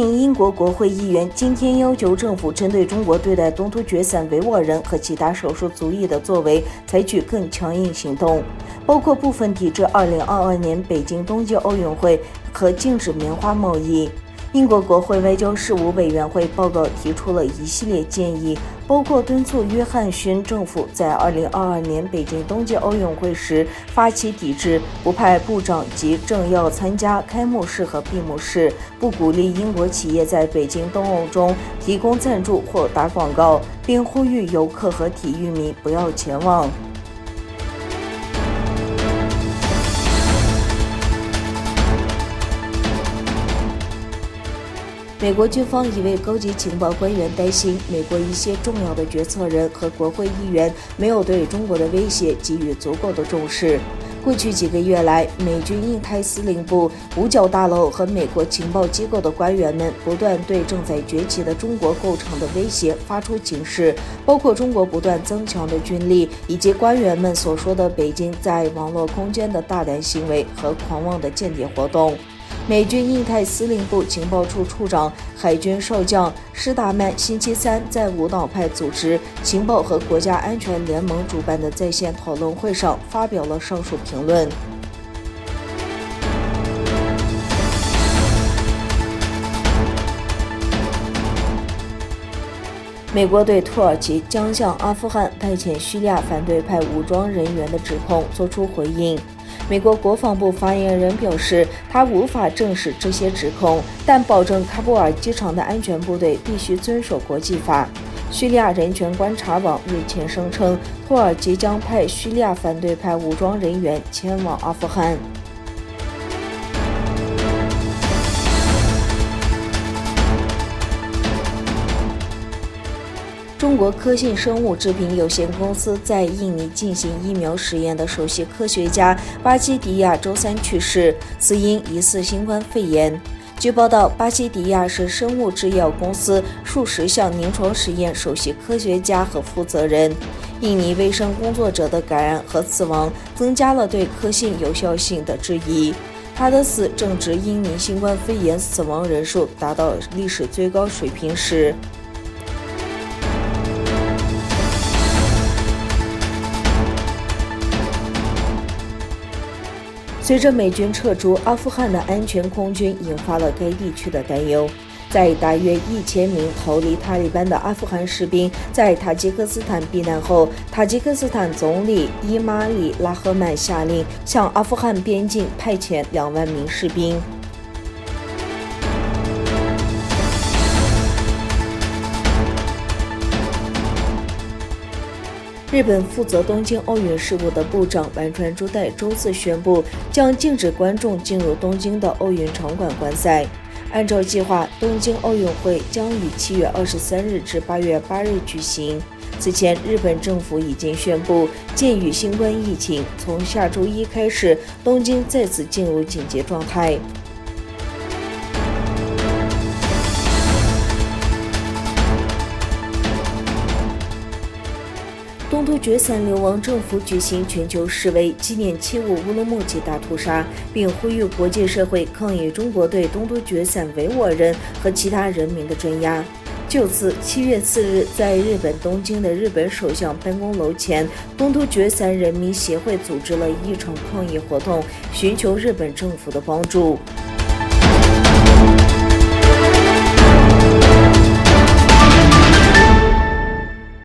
名英国国会议员今天要求政府针对中国对待东突厥散维吾尔人和其他少数族裔的作为采取更强硬行动，包括部分抵制2022年北京冬季奥运会和禁止棉花贸易。英国国会外交事务委员会报告提出了一系列建议，包括敦促约翰逊政府在2022年北京冬季奥运会时发起抵制，不派部长及政要参加开幕式和闭幕式，不鼓励英国企业在北京冬奥中提供赞助或打广告，并呼吁游客和体育迷不要前往。美国军方一位高级情报官员担心，美国一些重要的决策人和国会议员没有对中国的威胁给予足够的重视。过去几个月来，美军印太司令部、五角大楼和美国情报机构的官员们不断对正在崛起的中国构成的威胁发出警示，包括中国不断增强的军力，以及官员们所说的北京在网络空间的大胆行为和狂妄的间谍活动。美军印太司令部情报处处长海军少将施达曼星期三在无党派组织情报和国家安全联盟主办的在线讨论会上发表了上述评论。美国对土耳其将向阿富汗派遣叙利亚反对派武装人员的指控作出回应。美国国防部发言人表示，他无法证实这些指控，但保证喀布尔机场的安全部队必须遵守国际法。叙利亚人权观察网日前声称，土耳其将派叙利亚反对派武装人员前往阿富汗。中国科信生物制品有限公司在印尼进行疫苗实验的首席科学家巴基迪亚周三去世，死因疑似新冠肺炎。据报道，巴基迪亚是生物制药公司数十项临床实验首席科学家和负责人。印尼卫生工作者的感染和死亡增加了对科信有效性的质疑。他的死正值印尼新冠肺炎死亡人数达到历史最高水平时。随着美军撤出阿富汗的安全空军引发了该地区的担忧。在大约1000名逃离塔利班的阿富汗士兵在塔吉克斯坦避难后，塔吉克斯坦总理伊马里拉赫曼下令向阿富汗边境派遣2万名士兵。日本负责东京奥运事务的部长丸川珠代周四宣布，将禁止观众进入东京的奥运场馆观赛。按照计划，东京奥运会将于7月23日至8月8日举行。此前，日本政府已经宣布，鉴于新冠疫情，从下周一开始，东京再次进入紧急状态。东突厥散流亡政府举行全球示威，纪念75乌鲁木齐大屠杀，并呼吁国际社会抗议中国对东突厥散维吾尔人和其他人民的镇压。就此，7月4日，在日本东京的日本首相办公楼前，东突厥散人民协会组织了一场抗议活动，寻求日本政府的帮助。